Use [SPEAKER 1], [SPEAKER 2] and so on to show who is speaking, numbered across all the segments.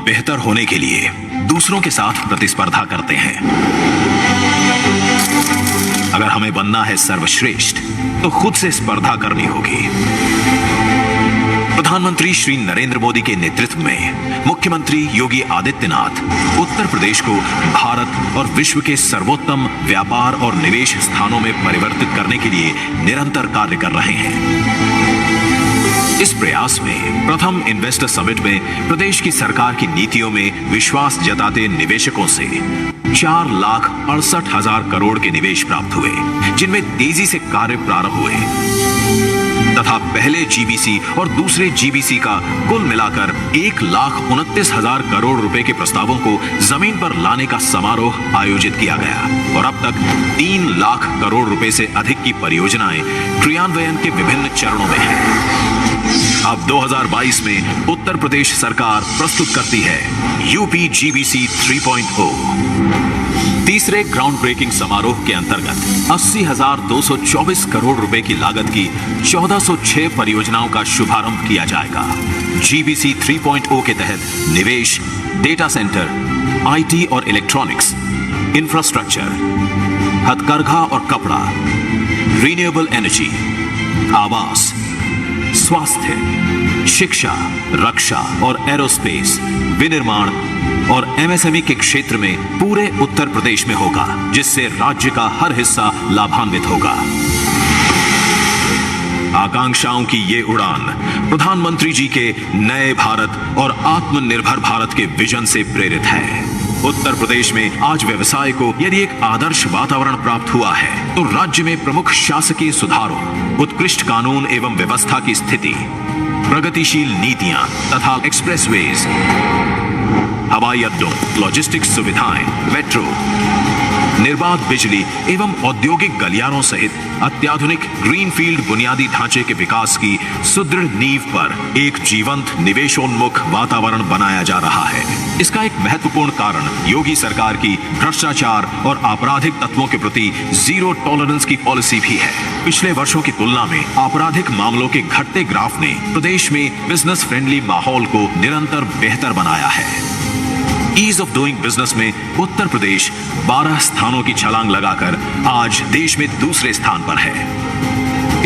[SPEAKER 1] बेहतर होने के लिए दूसरों के साथ प्रतिस्पर्धा करते हैं। अगर हमें बनना है सर्वश्रेष्ठ तो खुद से स्पर्धा करनी होगी। प्रधानमंत्री श्री नरेंद्र मोदी के नेतृत्व में मुख्यमंत्री योगी आदित्यनाथ उत्तर प्रदेश को भारत और विश्व के सर्वोत्तम व्यापार और निवेश स्थानों में परिवर्तित करने के लिए निरंतर कार्य कर रहे हैं। इस प्रयास में प्रथम इन्वेस्टर समिट में प्रदेश की सरकार की नीतियों में विश्वास जताते निवेशकों से 4,68,000 करोड़ के निवेश प्राप्त हुए, जिनमें तेजी से कार्य प्रारंभ हुए तथा पहले जीबीसी और दूसरे जीबीसी का कुल मिलाकर 1,29,000 करोड़ रुपए के प्रस्तावों को जमीन पर लाने का समारोह आयोजित किया गया और अब तक 3 लाख करोड़ रुपए से अधिक की परियोजनाएं क्रियान्वयन के विभिन्न चरणों में हैं। अब 2022 में उत्तर प्रदेश सरकार प्रस्तुत करती है यूपी जीबीसी 3.0। तीसरे ग्राउंड ब्रेकिंग समारोह के अंतर्गत 80,224 करोड़ रुपए की लागत की 1406 परियोजनाओं का शुभारंभ किया जाएगा। जीबीसी 3.0 के तहत निवेश, डेटा सेंटर, आईटी और इलेक्ट्रॉनिक्स, इंफ्रास्ट्रक्चर, हथकरघा और कपड़ा, रिन्यूएबल एनर्जी, आवास, स्वास्थ्य, शिक्षा, रक्षा और एरोस्पेस, विनिर्माण और एमएसएमई के क्षेत्र में पूरे उत्तर प्रदेश में होगा, जिससे राज्य का हर हिस्सा लाभान्वित होगा। आकांक्षाओं की ये उड़ान प्रधानमंत्री जी के नए भारत और आत्मनिर्भर भारत के विजन से प्रेरित है। उत्तर प्रदेश में आज व्यवसाय को यदि एक आदर्श वातावरण प्राप्त हुआ है तो राज्य में प्रमुख शासकीय सुधारों, उत्कृष्ट कानून एवं व्यवस्था की स्थिति, प्रगतिशील नीतियां तथा एक्सप्रेसवेज, हवाई अड्डों, लॉजिस्टिक्स सुविधाएं, मेट्रो, निर्बाध बिजली एवं औद्योगिक गलियारों सहित अत्याधुनिक ग्रीनफील्ड बुनियादी ढांचे के विकास की सुदृढ़ नींव पर एक जीवंत निवेशोन्मुख वातावरण बनाया जा रहा है। इसका एक महत्वपूर्ण कारण योगी सरकार की भ्रष्टाचार और आपराधिक तत्वों के प्रति जीरो टॉलरेंस की पॉलिसी भी है। पिछले वर्षों की तुलना में आपराधिक मामलों के घटते ग्राफ ने प्रदेश में बिजनेस फ्रेंडली माहौल को निरंतर बेहतर बनाया है। ईज ऑफ डूइंग बिजनेस में उत्तर प्रदेश 12 स्थानों की छलांग लगाकर आज देश में दूसरे स्थान पर है।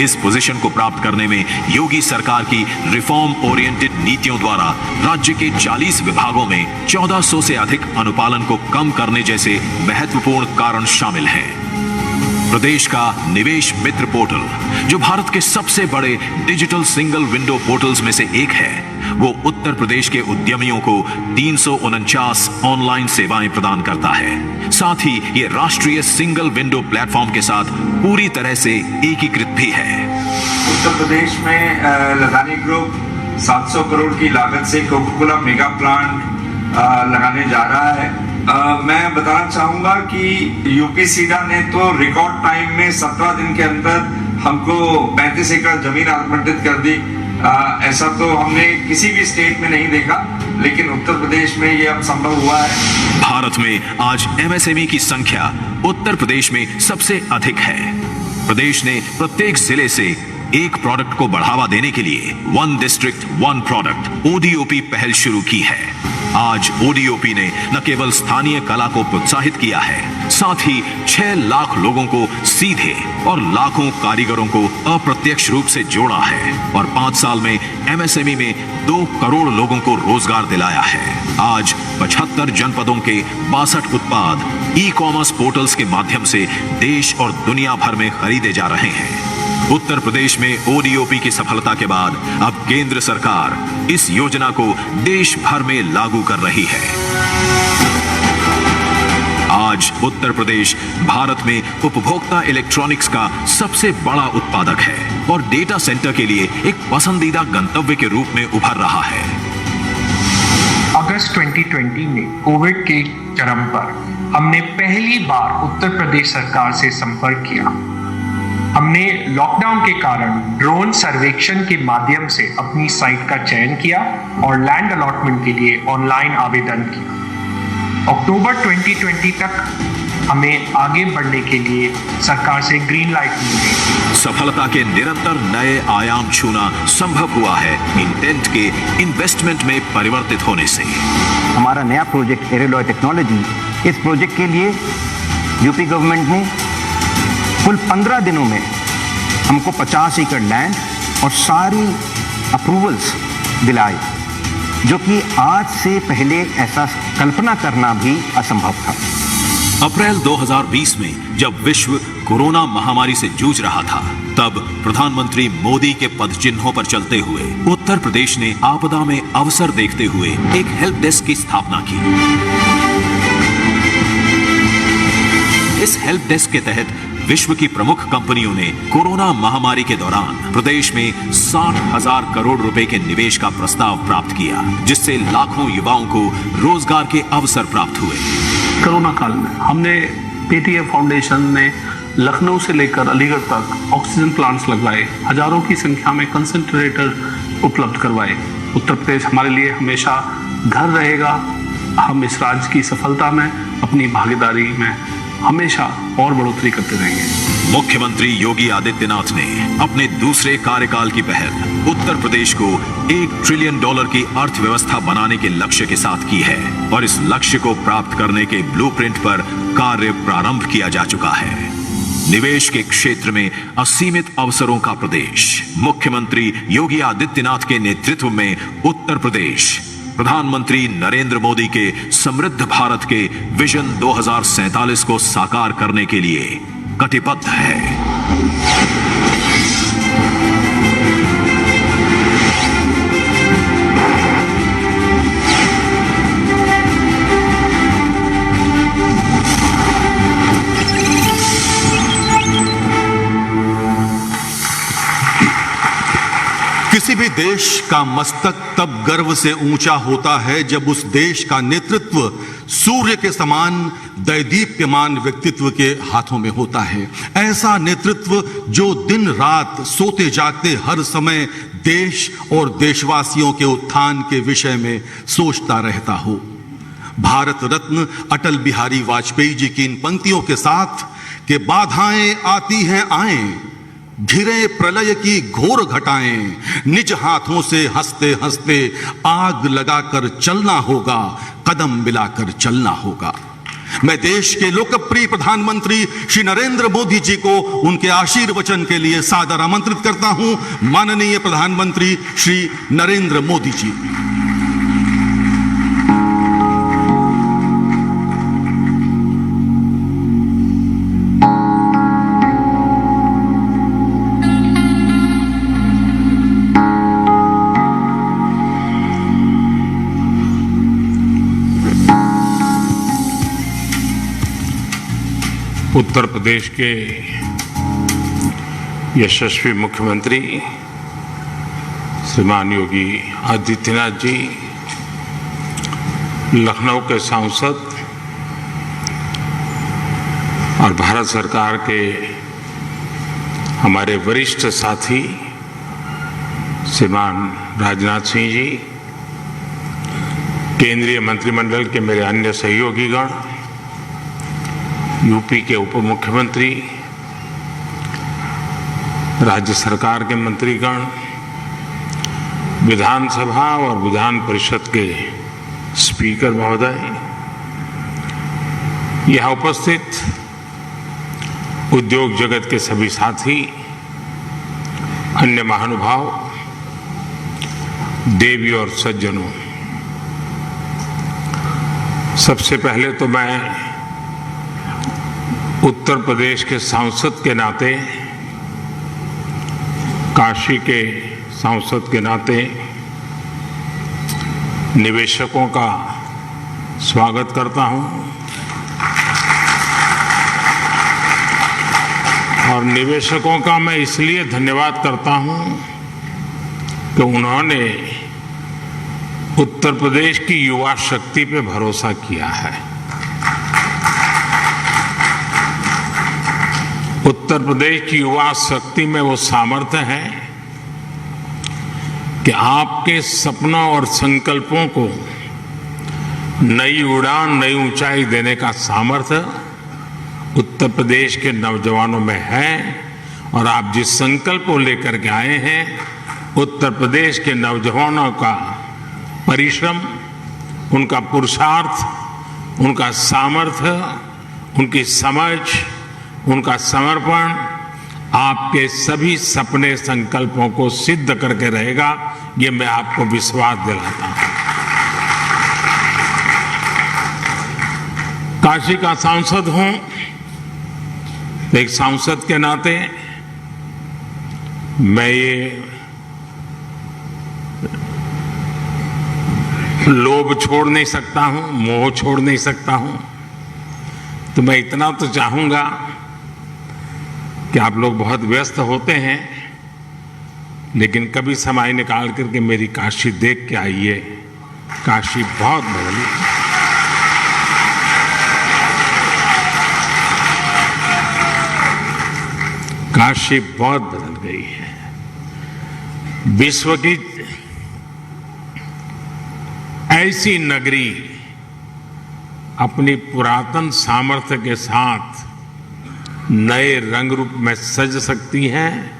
[SPEAKER 1] इस पोजीशन को प्राप्त करने में योगी सरकार की रिफॉर्म ओरिएंटेड नीतियों द्वारा राज्य के 40 विभागों में 1400 से अधिक अनुपालन को कम करने जैसे महत्वपूर्ण कारण शामिल हैं। प्रदेश का निवेश मित्र पोर्टल, जो भारत के सबसे बड़े डिजिटल सिंगल विंडो पोर्टल्स में से एक है, वो उत्तर प्रदेश के उद्यमियों को 349 ऑनलाइन सेवाएं प्रदान करता है। साथ ही ये राष्ट्रीय सिंगल विंडो प्लेटफॉर्म के साथ पूरी तरह से एकीकृत भी है।
[SPEAKER 2] उत्तर प्रदेश में लदानी ग्रुप 700 करोड़ की लागत से कोका कोला मेगा प्लांट लगाने जा रहा है। मैं बताना चाहूंगा कि यूपी सीडा ने तो रिकॉर्ड टाइम में 17 दिन के अंदर हमको 35 एकड़ जमीन आवंटित कर दी। ऐसा तो हमने किसी भी स्टेट में नहीं देखा, लेकिन उत्तर प्रदेश में ये अब संभव हुआ है।
[SPEAKER 1] भारत में आज एमएसएमई की संख्या उत्तर प्रदेश में सबसे अधिक है। प्रदेश ने प्रत्येक जिले से एक प्रोडक्ट को बढ़ावा देने के लिए one district one product ODOP पहल शुरू की है। आज ODOP ने न केवल स्थानीय कला को प्रोत्साहित किया है, साथ ही 6 लाख लोगों को सीधे और लाखों कारीगरों को अप्रत्यक्ष रूप से जोड़ा है और 5 साल में एमएसएमई में 2 करोड़ लोगों को रोजगार दिलाया है। आज 75 जनपदों के 62 उत्पाद ई-कॉमर्स पोर्टल्स के माध्यम से देश और दुनिया भर में खरीदे जा रहे हैं। उत्तर प्रदेश में ODOP की सफलता के बाद अब केंद्र सरकार इस योजना को देश भर में लागू कर रही है। आज उत्तर प्रदेश भारत में उपभोक्ता इलेक्ट्रॉनिक्स का सबसे बड़ा उत्पादक है और डेटा सेंटर के लिए एक पसंदीदा गंतव्य के रूप में उभर रहा है।
[SPEAKER 3] अगस्त 2020 में कोविड के चरम पर हमने पहली बार उत्तर प्रदेश सरकार से संपर्क किया। हमने लॉकडाउन के कारण ड्रोन सर्वेक्षण के माध्यम से अपनी साइट का चयन किया और लैंड अलॉटमेंट के लिए ऑनलाइन आवेदन किया। अक्टूबर 2020 तक हमें आगे बढ़ने के लिए सरकार से ग्रीन लाइट मिल गई।
[SPEAKER 1] सफलता के निरंतर नए आयाम छूना संभव हुआ है इंटेंट के इन्वेस्टमेंट में परिवर्तित होने से।
[SPEAKER 4] हमारा नया प्रोजेक्ट एरेलॉय टेक्नोलॉजी, इस प्रोजेक्ट के लिए यूपी गवर्नमेंट ने कुल 15 दिनों में हमको 50 एकड़ लैंड और सारी अप्रूवल्स दिलाई, जो कि आज से पहले ऐसा कल्पना करना भी असंभव था।
[SPEAKER 1] अप्रैल 2020 में जब विश्व कोरोना महामारी से जूझ रहा था, तब प्रधानमंत्री मोदी के पद चिन्हों पर चलते हुए उत्तर प्रदेश ने आपदा में अवसर देखते हुए एक हेल्प डेस्क की स्थापना की। इस हेल्प डेस्क के तहत विश्व की प्रमुख कंपनियों ने कोरोना महामारी के दौरान प्रदेश में 60,000 करोड़ रुपए के निवेश का प्रस्ताव प्राप्त किया, जिससे लाखों युवाओं को रोजगार के अवसर प्राप्त हुए।
[SPEAKER 5] कोरोना काल में हमने पेटीएम फाउंडेशन ने लखनऊ से लेकर अलीगढ़ तक ऑक्सीजन प्लांट्स लगवाए, हजारों की संख्या में कंसंट्रेटर उपलब्ध करवाए। उत्तर प्रदेश हमारे लिए हमेशा घर रहेगा। हम इस राज्य की सफलता में अपनी भागीदारी में हमेशा और बढ़ोतरी करते रहेंगे।
[SPEAKER 1] मुख्यमंत्री योगी आदित्यनाथ ने अपने दूसरे कार्यकाल की पहल उत्तर प्रदेश को $1 ट्रिलियन की अर्थव्यवस्था बनाने के लक्ष्य के साथ की है और इस लक्ष्य को प्राप्त करने के ब्लूप्रिंट पर कार्य प्रारंभ किया जा चुका है। निवेश के क्षेत्र में असीमित अवसरों का प्रदेश। मुख्यमंत्री योगी आदित्यनाथ के नेतृत्व में उत्तर प्रदेश प्रधानमंत्री नरेंद्र मोदी के समृद्ध भारत के विजन 2047 को साकार करने के लिए कटिबद्ध है।
[SPEAKER 6] किसी भी देश का मस्तक तब गर्व से ऊंचा होता है जब उस देश का नेतृत्व सूर्य के समान दैदीप्यमान व्यक्तित्व के हाथों में होता है। ऐसा नेतृत्व जो दिन रात सोते जागते हर समय देश और देशवासियों के उत्थान के विषय में सोचता रहता हो। भारत रत्न अटल बिहारी वाजपेयी जी की इन पंक्तियों के साथ कि बाधाएं आती हैं आएं, घिरे प्रलय की घोर घटाएं, निज हाथों से हंसते हंसते आग लगाकर चलना होगा, कदम मिलाकर चलना होगा। मैं देश के लोकप्रिय प्रधानमंत्री श्री नरेंद्र मोदी जी को उनके आशीर्वचन के लिए सादर आमंत्रित करता हूं। माननीय प्रधानमंत्री श्री नरेंद्र मोदी जी।
[SPEAKER 7] उत्तर प्रदेश के यशस्वी मुख्यमंत्री श्रीमान योगी आदित्यनाथ जी, लखनऊ के सांसद और भारत सरकार के हमारे वरिष्ठ साथी श्रीमान राजनाथ सिंह जी, केंद्रीय मंत्रिमंडल के मेरे अन्य सहयोगीगण, यूपी के उप मुख्यमंत्री, राज्य सरकार के मंत्रीगण, विधानसभा और विधान परिषद के स्पीकर महोदय, यहाँ उपस्थित उद्योग जगत के सभी साथी, अन्य महानुभाव, देवी और सज्जनों, सबसे पहले तो मैं उत्तर प्रदेश के सांसद के नाते, काशी के सांसद के नाते निवेशकों का स्वागत करता हूं और निवेशकों का मैं इसलिए धन्यवाद करता हूं कि उन्होंने उत्तर प्रदेश की युवा शक्ति पे भरोसा किया है। उत्तर प्रदेश की युवा शक्ति में वो सामर्थ्य है कि आपके सपनों और संकल्पों को नई उड़ान, नई ऊंचाई देने का सामर्थ्य उत्तर प्रदेश के नौजवानों में है और आप जिस संकल्प को लेकर के आए हैं, उत्तर प्रदेश के नौजवानों का परिश्रम, उनका पुरुषार्थ, उनका सामर्थ्य, उनकी समझ, उनका समर्पण आपके सभी सपने संकल्पों को सिद्ध करके रहेगा, ये मैं आपको विश्वास दिलाता हूं। काशी का सांसद हूं तो एक सांसद के नाते मैं ये लोभ छोड़ नहीं सकता हूं, मोह छोड़ नहीं सकता हूं। तो मैं इतना तो चाहूंगा कि आप लोग बहुत व्यस्त होते हैं, लेकिन कभी समय निकाल करके मेरी काशी देख के आइए। काशी बहुत बदली है। काशी बहुत बदल गई है। विश्व की ऐसी नगरी अपनी पुरातन सामर्थ्य के साथ नए रंग रूप में सज सकती है,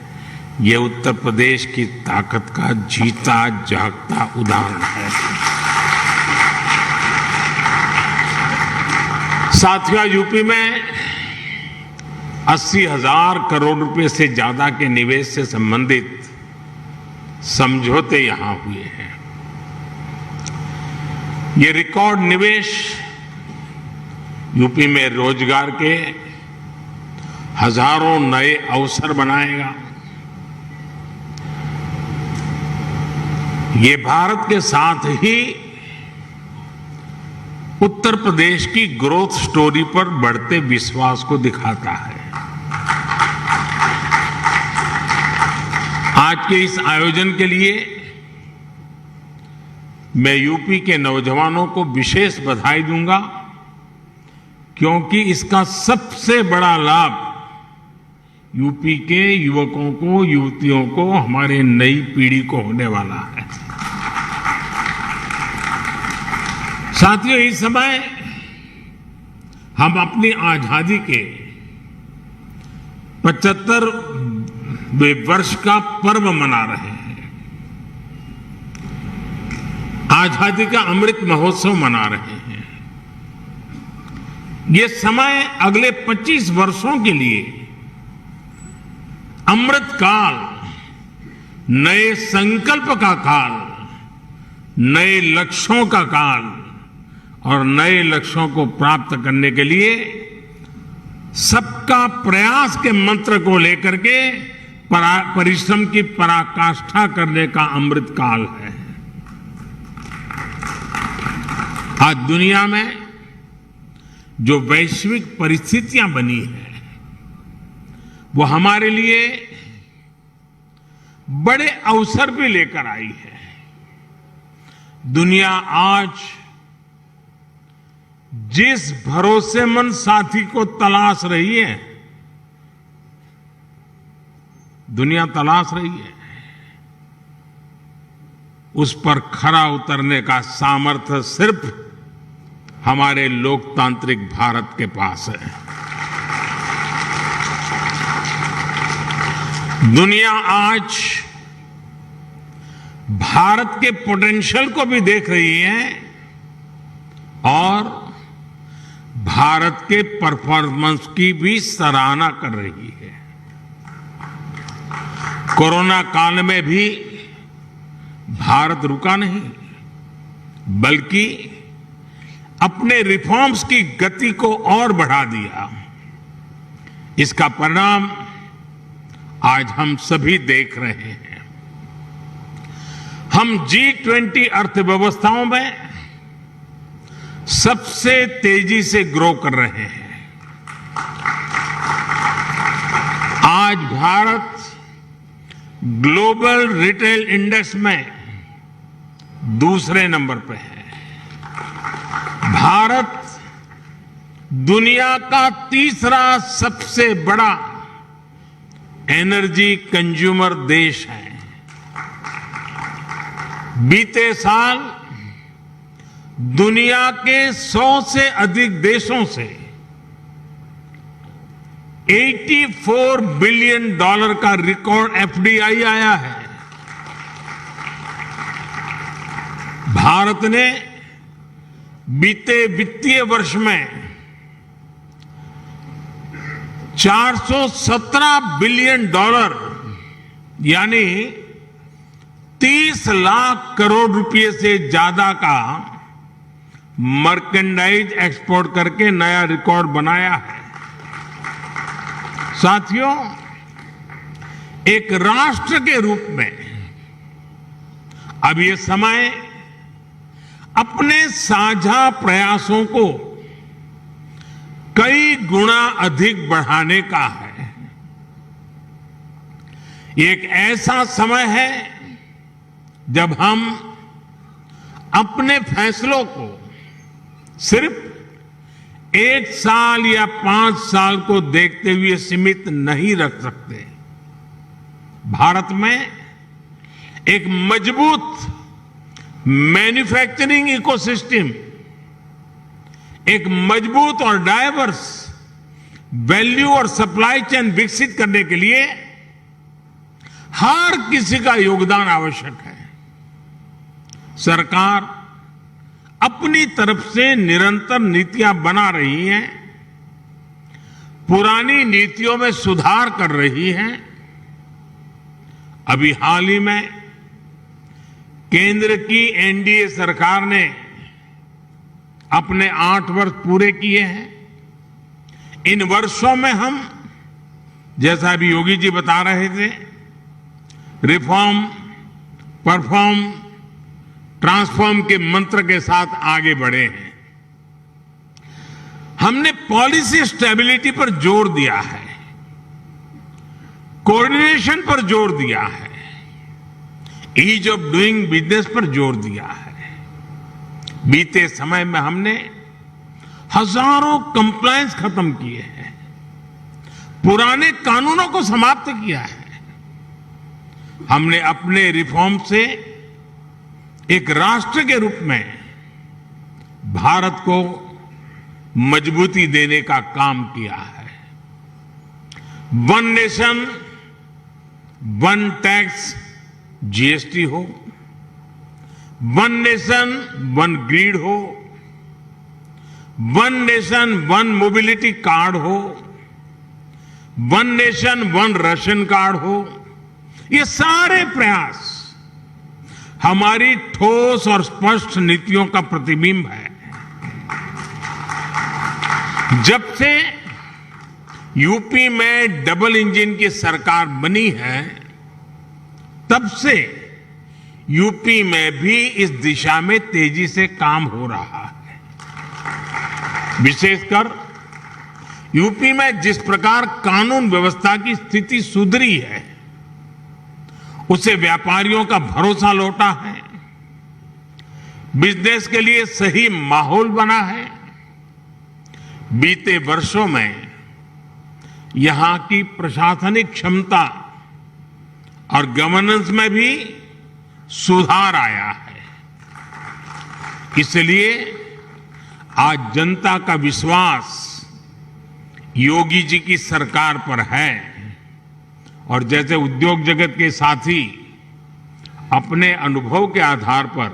[SPEAKER 7] ये उत्तर प्रदेश की ताकत का जीता जागता उदाहरण है। साथियों, यूपी में 80,000 करोड़ रुपए से ज्यादा के निवेश से संबंधित समझौते यहां हुए हैं। ये रिकॉर्ड निवेश यूपी में रोजगार के हजारों नए अवसर बनाएगा। ये भारत के साथ ही उत्तर प्रदेश की ग्रोथ स्टोरी पर बढ़ते विश्वास को दिखाता है। आज के इस आयोजन के लिए मैं यूपी के नौजवानों को विशेष बधाई दूंगा, क्योंकि इसका सबसे बड़ा लाभ यूपी के युवकों को, युवतियों को, हमारे नई पीढ़ी को होने वाला है। साथियों, इस समय हम अपनी आजादी के 75वें वर्ष का पर्व मना रहे हैं। आजादी का अमृत महोत्सव मना रहे हैं। ये समय अगले 25 वर्षों के लिए अमृत काल, नए संकल्प का काल, नए लक्ष्यों का काल और नए लक्ष्यों को प्राप्त करने के लिए सबका प्रयास के मंत्र को लेकर के परिश्रम की पराकाष्ठा करने का अमृत काल है। आज दुनिया में जो वैश्विक परिस्थितियां बनी हैं, वो हमारे लिए बड़े अवसर भी लेकर आई है। दुनिया आज जिस भरोसेमंद साथी को तलाश रही है, दुनिया तलाश रही है, उस पर खरा उतरने का सामर्थ्य सिर्फ हमारे लोकतांत्रिक भारत के पास है। दुनिया आज भारत के पोटेंशियल को भी देख रही है और भारत के परफॉर्मेंस की भी सराहना कर रही है। कोरोना काल में भी भारत रुका नहीं, बल्कि अपने रिफॉर्म्स की गति को और बढ़ा दिया। इसका परिणाम आज हम सभी देख रहे हैं। हम G20 अर्थव्यवस्थाओं में सबसे तेजी से ग्रो कर रहे हैं। आज भारत ग्लोबल रिटेल इंडेक्स में दूसरे नंबर पर है। भारत दुनिया का तीसरा सबसे बड़ा एनर्जी कंज्यूमर देश है। बीते साल दुनिया के 100 से अधिक देशों से $84 बिलियन का रिकॉर्ड एफडीआई आया है। भारत ने बीते वित्तीय वर्ष में $417 बिलियन यानी 30 लाख करोड़ रुपए से ज्यादा का मर्केंडाइज एक्सपोर्ट करके नया रिकॉर्ड बनाया है। साथियों, एक राष्ट्र के रूप में अब ये समय अपने साझा प्रयासों को कई गुना अधिक बढ़ाने का है। ये एक ऐसा समय है जब हम अपने फैसलों को सिर्फ 1 साल या 5 साल को देखते हुए सीमित नहीं रख सकते। भारत में एक मजबूत मैन्युफैक्चरिंग इकोसिस्टम, एक मजबूत और डाइवर्स वैल्यू और सप्लाई चेन विकसित करने के लिए हर किसी का योगदान आवश्यक है। सरकार अपनी तरफ से निरंतर नीतियां बना रही है, पुरानी नीतियों में सुधार कर रही है। अभी हाल ही में केंद्र की एनडीए सरकार ने अपने 8 वर्ष पूरे किए हैं। इन वर्षों में हम, जैसा अभी योगी जी बता रहे थे, रिफॉर्म, परफॉर्म, ट्रांसफॉर्म के मंत्र के साथ आगे बढ़े हैं। हमने पॉलिसी स्टेबिलिटी पर जोर दिया है, कोऑर्डिनेशन पर जोर दिया है, ईज ऑफ डूइंग बिजनेस पर जोर दिया है। बीते समय में हमने हजारों कंप्लायंस खत्म किए हैं, पुराने कानूनों को समाप्त किया है। हमने अपने रिफॉर्म से एक राष्ट्र के रूप में भारत को मजबूती देने का काम किया है। One nation one tax GST हो, वन नेशन वन ग्रिड हो, one nation one mobility card हो, one nation one ration card हो, ये सारे प्रयास हमारी ठोस और स्पष्ट नीतियों का प्रतिबिंब है। जब से यूपी में डबल इंजन की सरकार बनी है, तब से यूपी में भी इस दिशा में तेजी से काम हो रहा है। विशेषकर यूपी में जिस प्रकार कानून व्यवस्था की स्थिति सुधरी है, उससे व्यापारियों का भरोसा लौटा है, बिजनेस के लिए सही माहौल बना है। बीते वर्षों में यहां की प्रशासनिक क्षमता और गवर्नेंस में भी सुधार आया है। इसलिए आज जनता का विश्वास योगी जी की सरकार पर है और जैसे उद्योग जगत के साथी अपने अनुभव के आधार पर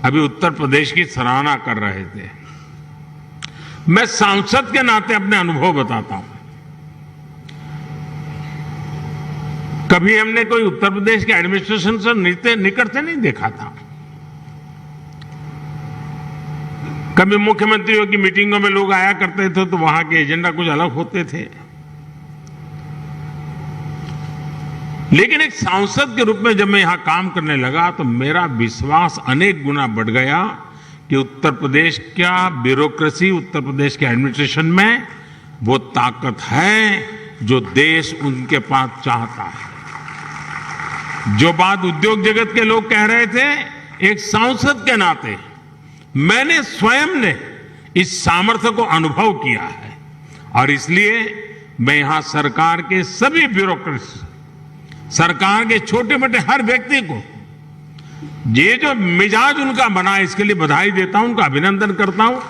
[SPEAKER 7] अभी उत्तर प्रदेश की सराहना कर रहे थे, मैं सांसद के नाते अपने अनुभव बताता हूं। कभी हमने कोई उत्तर प्रदेश के एडमिनिस्ट्रेशन से निकट से नहीं देखा था। कभी मुख्यमंत्रियों की मीटिंगों में लोग आया करते थे तो वहां के एजेंडा कुछ अलग होते थे, लेकिन एक सांसद के रूप में जब मैं यहां काम करने लगा तो मेरा विश्वास अनेक गुना बढ़ गया कि उत्तर प्रदेश का ब्यूरोक्रेसी, उत्तर प्रदेश के एडमिनिस्ट्रेशन में वो ताकत है जो देश उनके पास चाहता है। जो बात उद्योग जगत के लोग कह रहे थे, एक सांसद के नाते मैंने स्वयं ने इस सामर्थ्य को अनुभव किया है और इसलिए मैं यहां सरकार के सभी ब्यूरोक्रेट्स, सरकार के छोटे मोटे हर व्यक्ति को ये जो मिजाज उनका बना, इसके लिए बधाई देता हूं, उनका अभिनंदन करता हूं।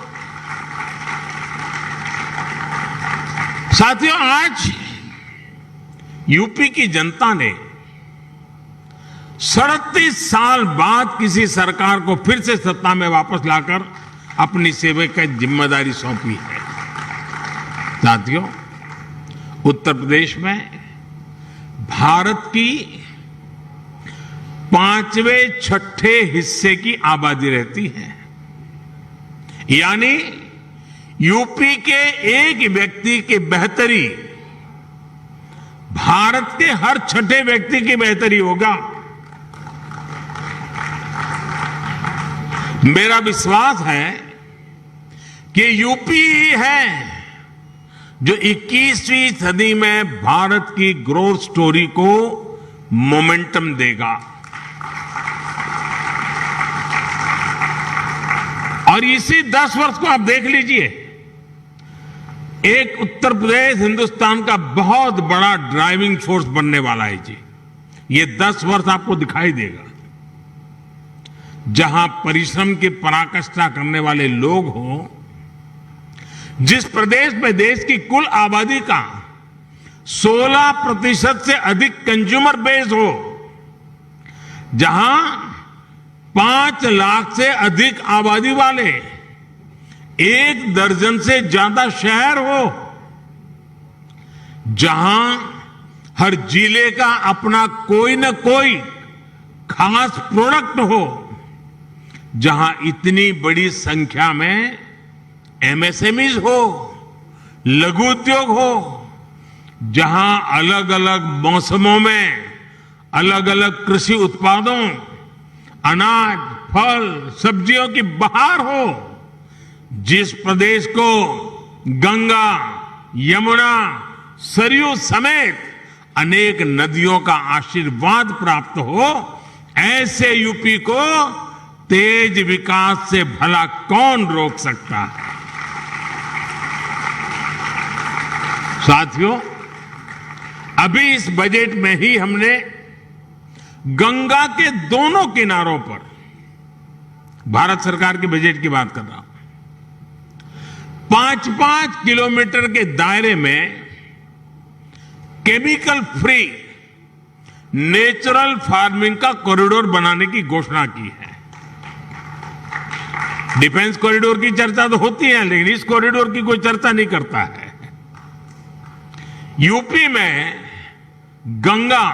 [SPEAKER 7] साथियों, आज यूपी की जनता ने 37 साल बाद किसी सरकार को फिर से सत्ता में वापस लाकर अपनी सेवा की जिम्मेदारी सौंपी है। साथियों, उत्तर प्रदेश में भारत की 5वें छठे हिस्से की आबादी रहती है, यानी यूपी के एक व्यक्ति की बेहतरी भारत के हर छठे व्यक्ति की बेहतरी होगा। मेरा विश्वास है कि यूपी ही है जो 21वीं सदी में भारत की ग्रोथ स्टोरी को मोमेंटम देगा। और इसी 10 वर्ष को आप देख लीजिए, एक उत्तर प्रदेश हिंदुस्तान का बहुत बड़ा ड्राइविंग फोर्स बनने वाला है जी। ये 10 वर्ष आपको दिखाई देगा, जहां परिश्रम की पराकाष्ठा करने वाले लोग हों, जिस प्रदेश में देश की कुल आबादी का 16% से अधिक कंज्यूमर बेस हो, जहां 5 लाख से अधिक आबादी वाले 1 दर्जन से ज्यादा शहर हो, जहां हर जिले का अपना कोई न कोई खास प्रोडक्ट हो, जहां इतनी बड़ी संख्या में एमएसएमईज हो, लघु उद्योग हो, जहां अलग अलग मौसमों में अलग अलग कृषि उत्पादों, अनाज, फल, सब्जियों की बहार हो, जिस प्रदेश को गंगा, यमुना, सरयू समेत अनेक नदियों का आशीर्वाद प्राप्त हो, ऐसे यूपी को तेज विकास से भला कौन रोक सकता है। साथियों, अभी इस बजट में ही हमने गंगा के दोनों किनारों पर, भारत सरकार के बजट की बात कर रहा हूं, 5-5 किलोमीटर के दायरे में केमिकल फ्री नेचुरल फार्मिंग का कॉरिडोर बनाने की घोषणा की है। डिफेंस कॉरिडोर की चर्चा तो होती है, लेकिन इस कॉरिडोर की कोई चर्चा नहीं करता है। यूपी में गंगा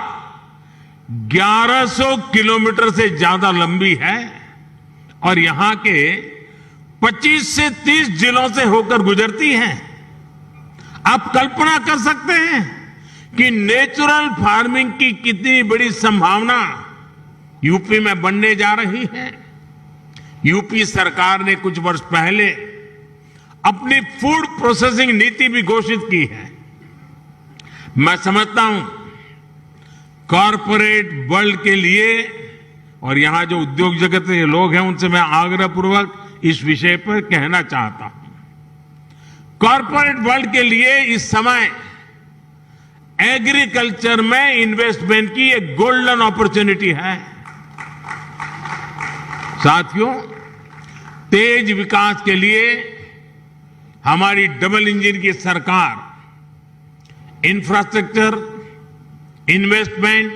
[SPEAKER 7] 1100 किलोमीटर से ज्यादा लंबी है और यहां के 25 से 30 जिलों से होकर गुजरती है। आप कल्पना कर सकते हैं कि नेचुरल फार्मिंग की कितनी बड़ी संभावना यूपी में बनने जा रही है। यूपी सरकार ने कुछ वर्ष पहले अपनी फूड प्रोसेसिंग नीति भी घोषित की है। मैं समझता हूं कॉरपोरेट वर्ल्ड के लिए, और यहां जो उद्योग जगत के लोग हैं उनसे मैं आग्रहपूर्वक इस विषय पर कहना चाहता हूं, कॉरपोरेट वर्ल्ड के लिए इस समय एग्रीकल्चर में इन्वेस्टमेंट की एक गोल्डन अपॉर्चुनिटी है। साथियों, तेज विकास के लिए हमारी डबल इंजन की सरकार इंफ्रास्ट्रक्चर, इन्वेस्टमेंट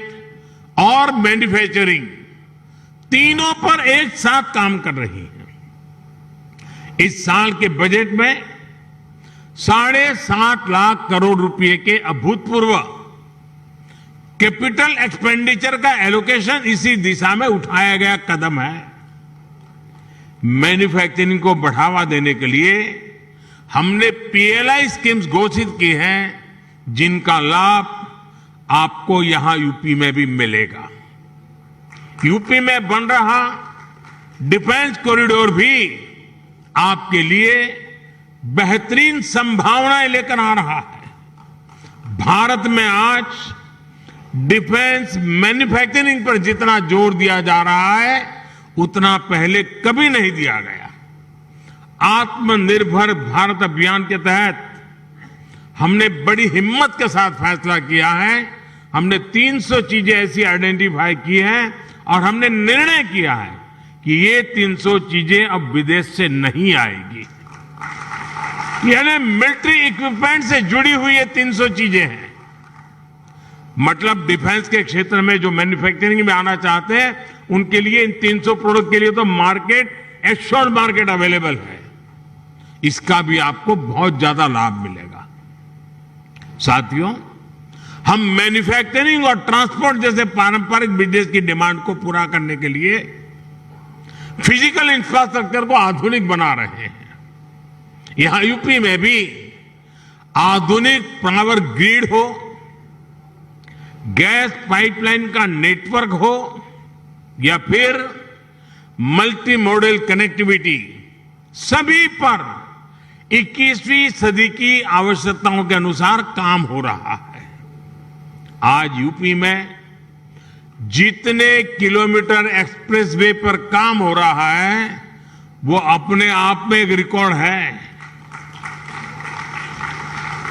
[SPEAKER 7] और मैन्युफैक्चरिंग तीनों पर एक साथ काम कर रही है। इस साल के बजट में 7.5 लाख करोड़ रुपए के अभूतपूर्व कैपिटल एक्सपेंडिचर का एलोकेशन इसी दिशा में उठाया गया कदम है। मैन्युफैक्चरिंग को बढ़ावा देने के लिए हमने पीएलआई स्कीम्स घोषित की हैं, जिनका लाभ आपको यहां यूपी में भी मिलेगा। यूपी में बन रहा डिफेंस कॉरिडोर भी आपके लिए बेहतरीन संभावनाएं लेकर आ रहा है। भारत में आज डिफेंस मैन्युफैक्चरिंग पर जितना जोर दिया जा रहा है, उतना पहले कभी नहीं दिया गया। आत्मनिर्भर भारत अभियान के तहत हमने बड़ी हिम्मत के साथ फैसला किया है। हमने 300 चीजें ऐसी आइडेंटिफाई की हैं और हमने निर्णय किया है कि ये 300 चीजें अब विदेश से नहीं आएगी। यानी मिलिट्री इक्विपमेंट से जुड़ी हुई ये 300 चीजें हैं। मतलब डिफेंस के क्षेत्र में जो मैन्युफैक्चरिंग में आना चाहते हैं उनके लिए इन 300 प्रोडक्ट के लिए तो मार्केट, एश्योर्ड मार्केट अवेलेबल है। इसका भी आपको बहुत ज्यादा लाभ मिलेगा। साथियों, हम मैन्युफैक्चरिंग और ट्रांसपोर्ट जैसे पारंपरिक बिजनेस की डिमांड को पूरा करने के लिए फिजिकल इंफ्रास्ट्रक्चर को आधुनिक बना रहे हैं। यहां यूपी में भी आधुनिक पावर ग्रिड हो, गैस पाइपलाइन का नेटवर्क हो या फिर मल्टी मॉडल कनेक्टिविटी, सभी पर 21वीं सदी की आवश्यकताओं के अनुसार काम हो रहा है। आज यूपी में जितने किलोमीटर एक्सप्रेसवे पर काम हो रहा है वो अपने आप में एक रिकॉर्ड है।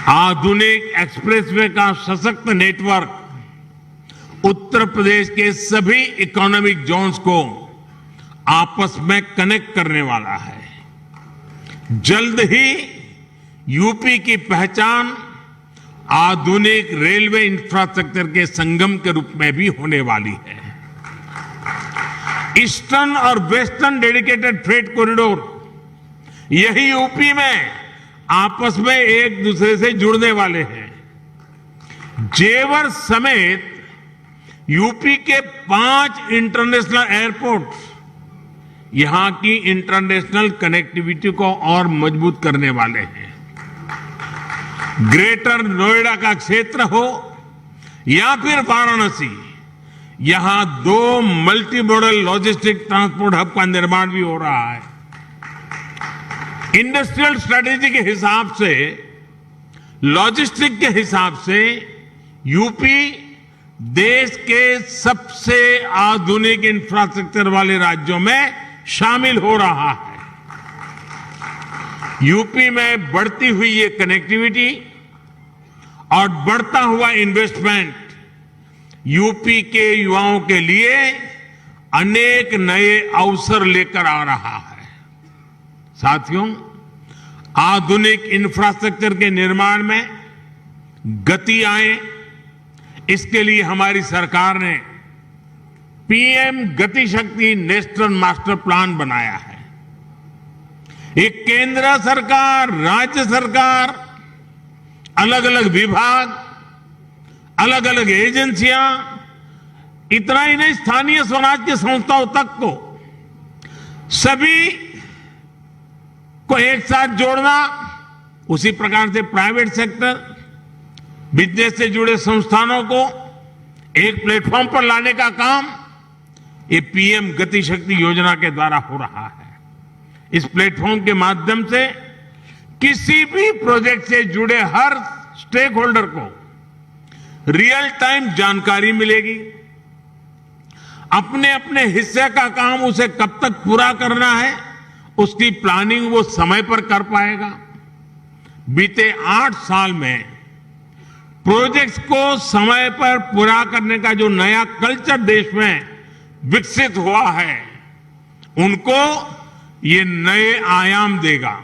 [SPEAKER 7] आधुनिक एक्सप्रेसवे का सशक्त नेटवर्क उत्तर प्रदेश के सभी इकोनॉमिक जोन्स को आपस में कनेक्ट करने वाला है। जल्द ही ईपी की पहचान आधुनिक रेलवे इंफ्रास्ट्रक्चर के संगम के रूप में भी होने वाली है। ईस्टर्न और वेस्टर्न डेडिकेटेड फ्रेट कॉरिडोर, यही यूपी में आपस में एक दूसरे से जुड़ने वाले हैं। जेवर समेत यूपी के 5 इंटरनेशनल एयरपोर्ट्स यहां की इंटरनेशनल कनेक्टिविटी को और मजबूत करने वाले हैं। ग्रेटर नोएडा का क्षेत्र हो या फिर वाराणसी, यहां 2 multi modal logistic transport hub का निर्माण भी हो रहा है। इंडस्ट्रियल स्ट्रेटेजी के हिसाब से, लॉजिस्टिक के हिसाब से यूपी देश के सबसे आधुनिक इंफ्रास्ट्रक्चर वाले राज्यों में शामिल हो रहा है। यूपी में बढ़ती हुई ये कनेक्टिविटी और बढ़ता हुआ इन्वेस्टमेंट यूपी के युवाओं के लिए अनेक नए अवसर लेकर आ रहा है। साथियों, आधुनिक इंफ्रास्ट्रक्चर के निर्माण में गति आए, इसके लिए हमारी सरकार ने पीएम गति शक्ति नेशनल मास्टर प्लान बनाया है। एक केंद्र सरकार, राज्य सरकार, अलग अलग विभाग, अलग अलग एजेंसियां, इतना ही नहीं, स्थानीय स्वराज की संस्थाओं तक को, सभी को एक साथ जोड़ना, उसी प्रकार से प्राइवेट सेक्टर, बिजनेस से जुड़े संस्थानों को एक प्लेटफॉर्म पर लाने का काम ये पीएम गति शक्ति योजना के द्वारा हो रहा है। इस प्लेटफॉर्म के माध्यम से किसी भी प्रोजेक्ट से जुड़े हर स्टेक होल्डर को रियल टाइम जानकारी मिलेगी। अपने अपने हिस्से का काम उसे कब तक पूरा करना है, उसकी प्लानिंग वो समय पर कर पाएगा। बीते 8 साल में प्रोजेक्ट्स को समय पर पूरा करने का जो नया कल्चर देश में विकसित हुआ है, उनको ये नए आयाम देगा।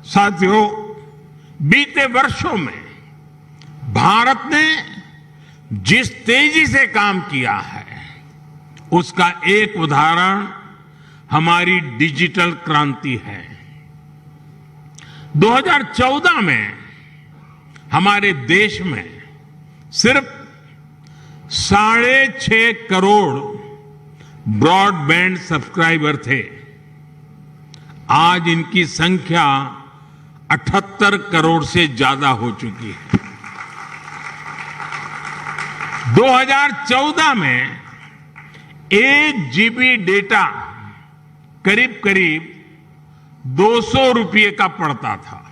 [SPEAKER 7] साथियों, बीते वर्षों में भारत ने जिस तेजी से काम किया है, उसका एक उदाहरण हमारी डिजिटल क्रांति है। 2014 में हमारे देश में सिर्फ 6.5 करोड़ ब्रॉडबैंड सब्सक्राइबर थे। आज इनकी संख्या 78 करोड़ से ज्यादा हो चुकी है। 2014 में 1 GB डेटा करीब करीब 200 रुपये का पड़ता था।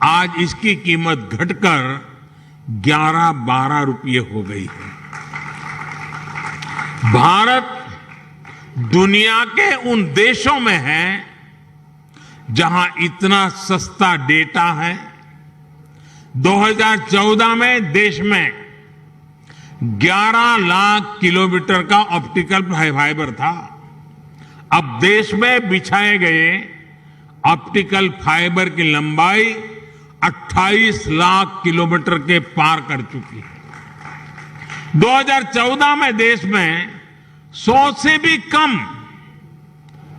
[SPEAKER 7] आज इसकी कीमत घटकर 11-12 रुपये हो गई है। भारत दुनिया के उन देशों में है जहां इतना सस्ता डेटा है। 2014 में देश में 11 लाख किलोमीटर का ऑप्टिकल फाइबर था। अब देश में बिछाए गए ऑप्टिकल फाइबर की लंबाई 28 लाख किलोमीटर के पार कर चुकी है। 2014 में देश में 100 से भी कम,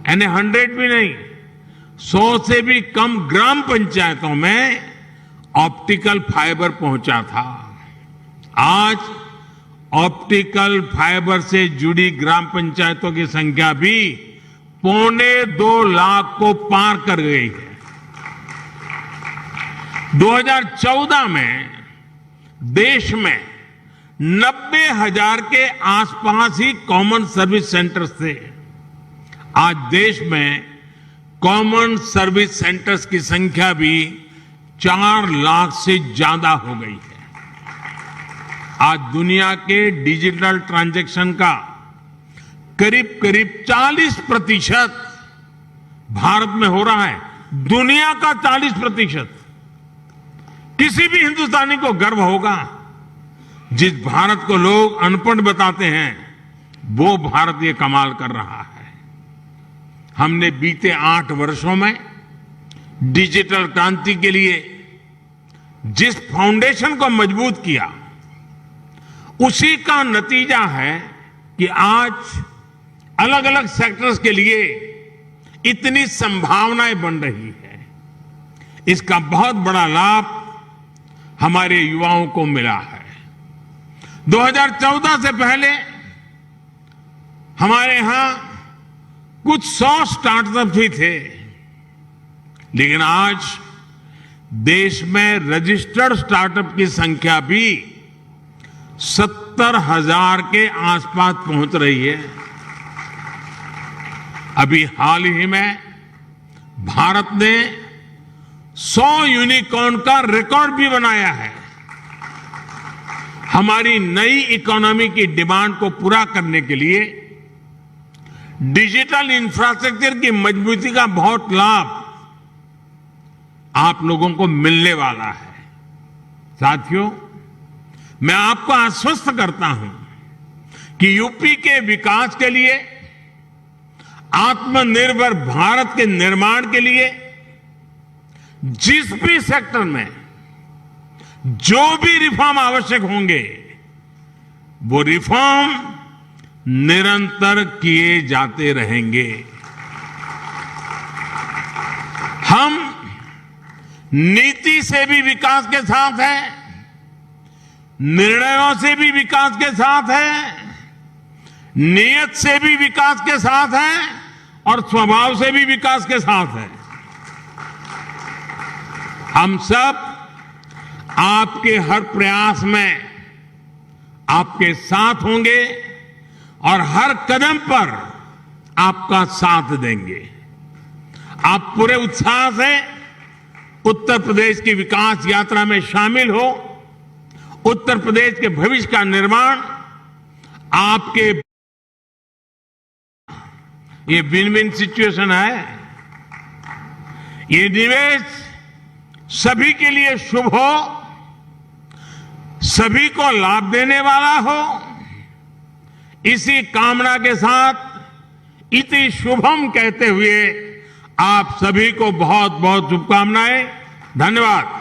[SPEAKER 7] यानी 100 भी नहीं, 100 से भी कम ग्राम पंचायतों में ऑप्टिकल फाइबर पहुंचा था। आज ऑप्टिकल फाइबर से जुड़ी ग्राम पंचायतों की संख्या भी 1.25 लाख को पार कर गई है। 2014 में देश में 90,000 के आसपास ही कॉमन सर्विस सेंटर्स थे। आज देश में कॉमन सर्विस सेंटर्स की संख्या भी 4 लाख से ज्यादा हो गई है। आज दुनिया के डिजिटल ट्रांजैक्शन का करीब करीब 40% भारत में हो रहा है। दुनिया का 40%। किसी भी हिंदुस्तानी को गर्व होगा। जिस भारत को लोग अनपढ़ बताते हैं, वो भारत ये कमाल कर रहा है। हमने बीते 8 वर्षों में डिजिटल क्रांति के लिए जिस फाउंडेशन को मजबूत किया, उसी का नतीजा है कि आज अलग अलग सेक्टर्स के लिए इतनी संभावनाएं बन रही है। इसका बहुत बड़ा लाभ हमारे युवाओं को मिला है। 2014 से पहले हमारे यहां कुछ 100 स्टार्टअप ही थे, लेकिन आज देश में रजिस्टर्ड स्टार्टअप की संख्या भी 70,000 के आसपास पहुंच रही है। अभी हाल ही में भारत ने 100 यूनिकॉर्न का रिकॉर्ड भी बनाया है। हमारी नई इकोनॉमी की डिमांड को पूरा करने के लिए डिजिटल इंफ्रास्ट्रक्चर की मजबूती का बहुत लाभ आप लोगों को मिलने वाला है। साथियों, मैं आपको आश्वस्त करता हूं कि यूपी के विकास के लिए, आत्मनिर्भर भारत के निर्माण के लिए जिस भी सेक्टर में जो भी रिफॉर्म आवश्यक होंगे, वो रिफॉर्म निरंतर किए जाते रहेंगे। हम नीति से भी विकास के साथ हैं, निर्णयों से भी विकास के साथ हैं, नियत से भी विकास के साथ हैं और स्वभाव से भी विकास के साथ हैं। हम सब आपके हर प्रयास में आपके साथ होंगे और हर कदम पर आपका साथ देंगे। आप पूरे उत्साह से उत्तर प्रदेश की विकास यात्रा में शामिल हो। उत्तर प्रदेश के भविष्य का निर्माण आपके, ये विन विन सिचुएशन है। ये निवेश सभी के लिए शुभ हो, सभी को लाभ देने वाला हो। इसी कामना के साथ इति शुभम कहते हुए आप सभी को बहुत बहुत शुभकामनाएं। धन्यवाद।